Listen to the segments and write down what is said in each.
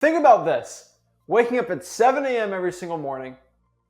Think about this. Waking up at 7 a.m. every single morning,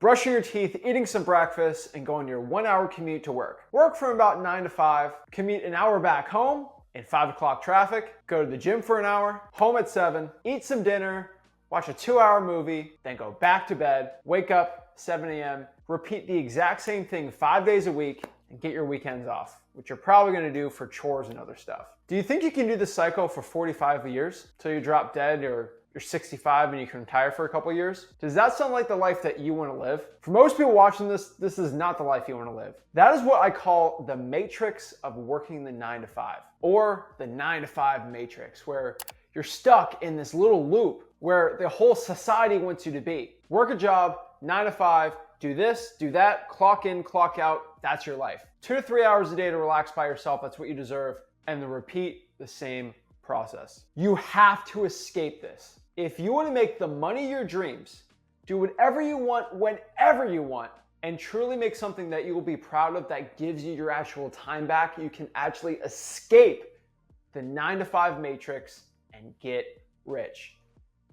brushing your teeth, eating some breakfast, and going your 1-hour commute to work. Work from about 9 to 5, commute an hour back home in 5 o'clock traffic, go to the gym for an hour, home at 7, eat some dinner, watch a 2-hour movie, then go back to bed, wake up 7 a.m., repeat the exact same thing 5 days a week, and get your weekends off, which you're probably gonna do for chores and other stuff. Do you think you can do this cycle for 45 years till you drop dead or you're 65 and you can retire for a couple years? Does that sound like the life that you want to live? For most people watching this, this is not the life you want to live. That is what I call the matrix of working the 9 to 5, or the 9 to 5 matrix, where you're stuck in this little loop where the whole society wants you to be. Work a job, 9 to 5, do this, do that, clock in, clock out, that's your life. 2 to 3 hours a day to relax by yourself, that's what you deserve, and then repeat the same process. You have to escape this. If you want to make the money of your dreams, do whatever you want, whenever you want, and truly make something that you will be proud of that gives you your actual time back, you can actually escape the 9 to 5 matrix and get rich.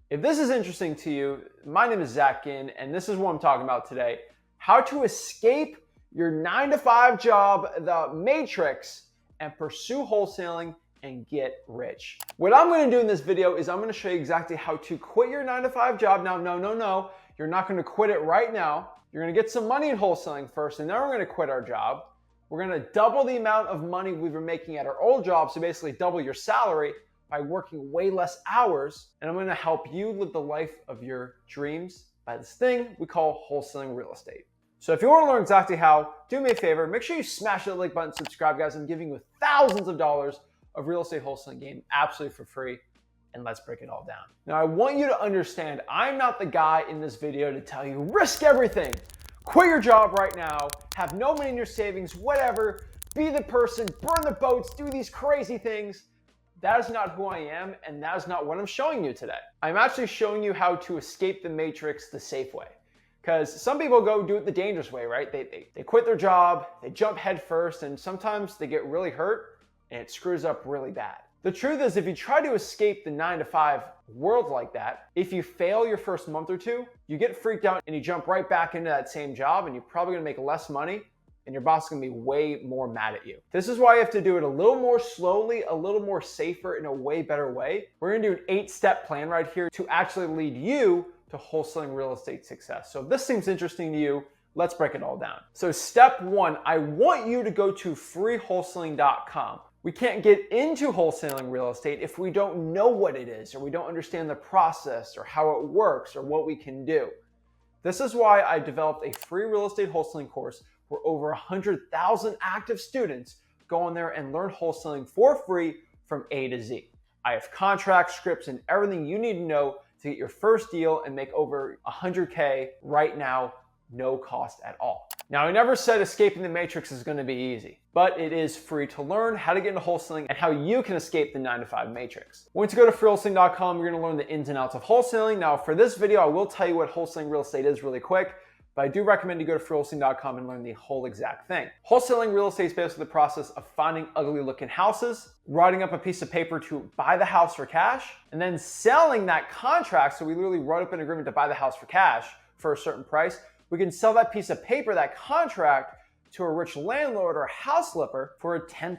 If this is interesting to you, my name is Zach Ginn, and this is what I'm talking about today. How to escape your 9 to 5 job, the matrix, and pursue wholesaling and get rich. What I'm going to do in this video is I'm going to show you exactly how to quit your 9 to 5 job. Now, no, you're not going to quit it right now. You're going to get some money in wholesaling first, and then we're going to quit our job. We're going to double the amount of money we were making at our old job, so basically double your salary by working way less hours, and I'm going to help you live the life of your dreams by this thing we call wholesaling real estate. So if you want to learn exactly how, do me a favor, make sure you smash that like button, subscribe, guys. I'm giving you thousands of dollars of real estate wholesaling game absolutely for free, and let's break it all down. Now, I want you to understand, I'm not the guy in this video to tell you risk everything, quit your job right now, have no money in your savings, whatever, be the person, burn the boats, do these crazy things. That is not who I am, and that is not what I'm showing you today. I'm actually showing you how to escape the matrix the safe way. Because some people go do it the dangerous way, right? They quit their job, they jump head first, and sometimes they get really hurt, and it screws up really bad. The truth is, if you try to escape the 9 to 5 world like that, if you fail your first month or two, you get freaked out and you jump right back into that same job, and you're probably gonna make less money, and your boss is gonna be way more mad at you. This is why you have to do it a little more slowly, a little more safer, in a way better way. We're gonna do an 8-step plan right here to actually lead you to wholesaling real estate success. So if this seems interesting to you, let's break it all down. So step 1, I want you to go to freewholesaling.com. We can't get into wholesaling real estate if we don't know what it is, or we don't understand the process, or how it works, or what we can do. This is why I developed a free real estate wholesaling course where over 100,000 active students go on there and learn wholesaling for free from A to Z. I have contracts, scripts, and everything you need to know to get your first deal and make over 100K right now, no cost at all. Now, I never said escaping the matrix is going to be easy, but it is free to learn how to get into wholesaling and how you can escape the 9 to 5 matrix. Once you go to freewholesaling.com, you're going to learn the ins and outs of wholesaling. Now, for this video, I will tell you what wholesaling real estate is really quick, but I do recommend you go to freewholesaling.com and learn the whole exact thing. Wholesaling real estate is basically the process of finding ugly looking houses, writing up a piece of paper to buy the house for cash, and then selling that contract. So we literally wrote up an agreement to buy the house for cash for a certain price. We can sell that piece of paper, that contract, to a rich landlord or house flipper for a $10,000,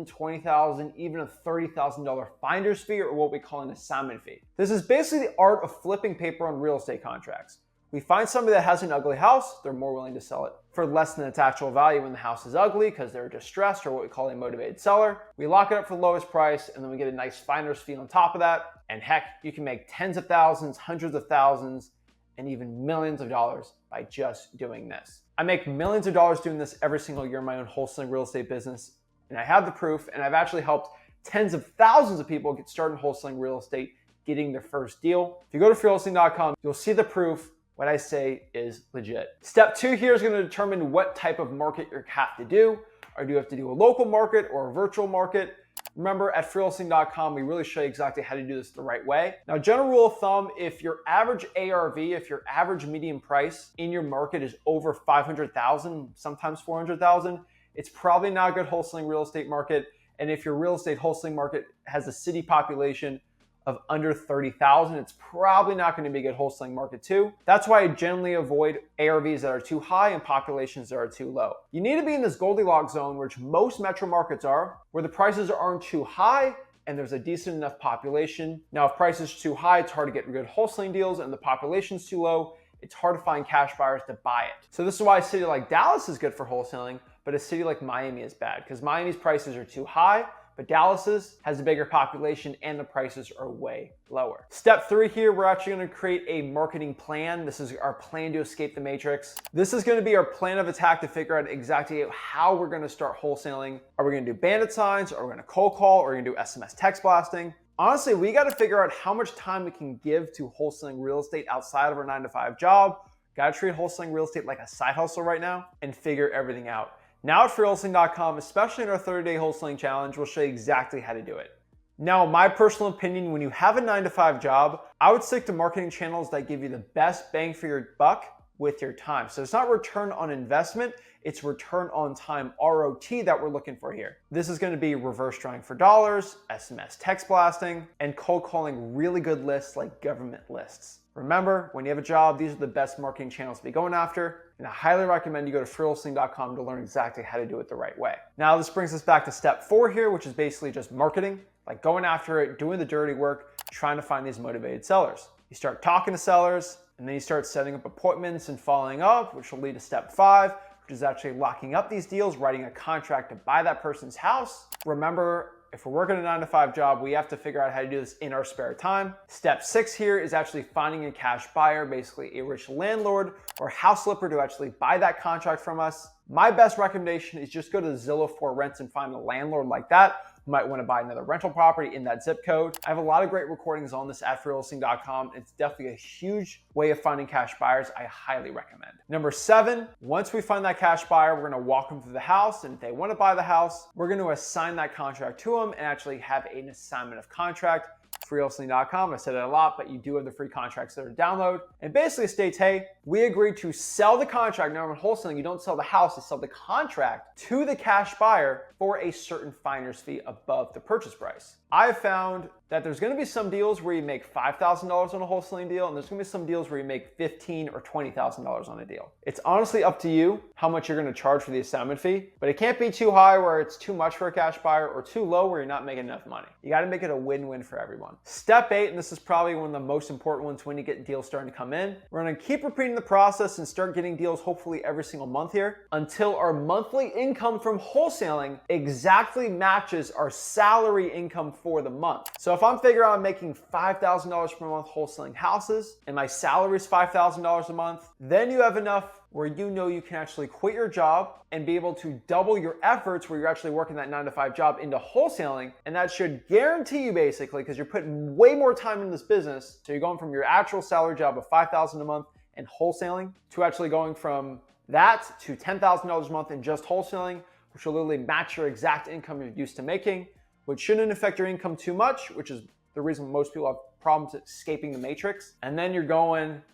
$20,000, even a $30,000 finder's fee, or what we call an assignment fee. This is basically the art of flipping paper on real estate contracts. We find somebody that has an ugly house, they're more willing to sell it for less than its actual value when the house is ugly because they're distressed, or what we call a motivated seller. We lock it up for the lowest price, and then we get a nice finder's fee on top of that. And heck, you can make tens of thousands, hundreds of thousands, and even millions of dollars by just doing this. I make millions of dollars doing this every single year in my own wholesaling real estate business, and I have the proof, and I've actually helped tens of thousands of people get started in wholesaling real estate, getting their first deal. If you go to freewholesaling.com, you'll see the proof. What I say is legit. Step 2 here is going to determine what type of market you have to do. Or do you have to do a local market or a virtual market? Remember, at freewholesaling.com, we really show you exactly how to do this the right way. Now, general rule of thumb, if your average ARV, if your average median price in your market is over 500,000, sometimes 400,000, it's probably not a good wholesaling real estate market. And if your real estate wholesaling market has a city population of under 30,000, it's probably not going to be a good wholesaling market too. That's why I generally avoid ARVs that are too high and populations that are too low. You need to be in this Goldilocks zone, which most metro markets are, where the prices aren't too high and there's a decent enough population. Now, if prices are too high, it's hard to get good wholesaling deals, and the population's too low, it's hard to find cash buyers to buy it. So this is why a city like Dallas is good for wholesaling, but a city like Miami is bad, because Miami's prices are too high, but Dallas's has a bigger population and the prices are way lower. Step 3 here, we're actually gonna create a marketing plan. This is our plan to escape the matrix. This is gonna be our plan of attack to figure out exactly how we're gonna start wholesaling. Are we gonna do bandit signs? Are we gonna cold call? Or are we gonna do SMS text blasting? Honestly, we gotta figure out how much time we can give to wholesaling real estate outside of our 9-to-5 job. Gotta treat wholesaling real estate like a side hustle right now and figure everything out. Now at freewholesaling.com, especially in our 30-day wholesaling challenge, we'll show you exactly how to do it. Now, my personal opinion, when you have a 9-to-5 job, I would stick to marketing channels that give you the best bang for your buck with your time. So it's not return on investment, it's return on time, ROT, that we're looking for here. This is gonna be reverse drawing for dollars, SMS text blasting, and cold calling really good lists like government lists. Remember, when you have a job, these are the best marketing channels to be going after, and I highly recommend you go to freewholesaling.com to learn exactly how to do it the right way. Now, this brings us back to step 4 here, which is basically just marketing, like going after it, doing the dirty work, trying to find these motivated sellers. You start talking to sellers, and then you start setting up appointments and following up, which will lead to step 5, which is actually locking up these deals, writing a contract to buy that person's house. Remember, if we're working a 9-to-5 job, we have to figure out how to do this in our spare time. Step 6 here is actually finding a cash buyer, basically a rich landlord or house flipper to actually buy that contract from us. My best recommendation is just go to Zillow for rents and find a landlord like that. You might want to buy another rental property in that zip code. I have a lot of great recordings on this at freewholesaling.com. It's definitely a huge way of finding cash buyers. I highly recommend. Number 7, once we find that cash buyer, we're going to walk them through the house. And if they want to buy the house, we're going to assign that contract to them and actually have an assignment of contract. freewholesaling.com. I said it a lot, but you do have the free contracts there to download. And basically states, hey, we agreed to sell the contract. Now in wholesaling, you don't sell the house, you sell the contract to the cash buyer for a certain finder's fee above the purchase price. I've found that there's gonna be some deals where you make $5,000 on a wholesaling deal, and there's gonna be some deals where you make $15,000 or $20,000 on a deal. It's honestly up to you how much you're gonna charge for the assignment fee, but it can't be too high where it's too much for a cash buyer or too low where you're not making enough money. You gotta make it a win-win for everyone. Step 8, and this is probably one of the most important ones when you get deals starting to come in. We're gonna keep repeating the process and start getting deals hopefully every single month here until our monthly income from wholesaling exactly matches our salary income for the month. So if I'm figuring out I'm making $5,000 per month wholesaling houses and my salary is $5,000 a month, then you have enough where you know you can actually quit your job and be able to double your efforts where you're actually working that 9-to-5 job into wholesaling. And that should guarantee you basically, because you're putting way more time in this business. So you're going from your actual salary job of $5,000 a month and wholesaling to actually going from that to $10,000 a month in just wholesaling, which will literally match your exact income you're used to making, which shouldn't affect your income too much, which is the reason most people have problems escaping the matrix. And then you're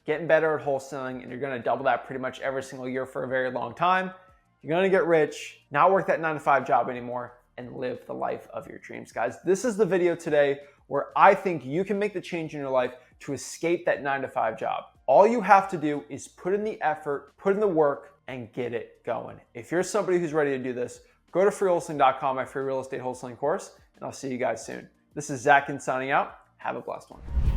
getting better at wholesaling, and you're gonna double that pretty much every single year for a very long time. You're gonna get rich, not work that 9-to-5 job anymore, and live the life of your dreams, guys. This is the video today where I think you can make the change in your life to escape that 9-to-5 job. All you have to do is put in the effort, put in the work, and get it going. If you're somebody who's ready to do this, go to freewholesaling.com, my free real estate wholesaling course, and I'll see you guys soon. This is Zach Ginn signing out. Have a blessed one.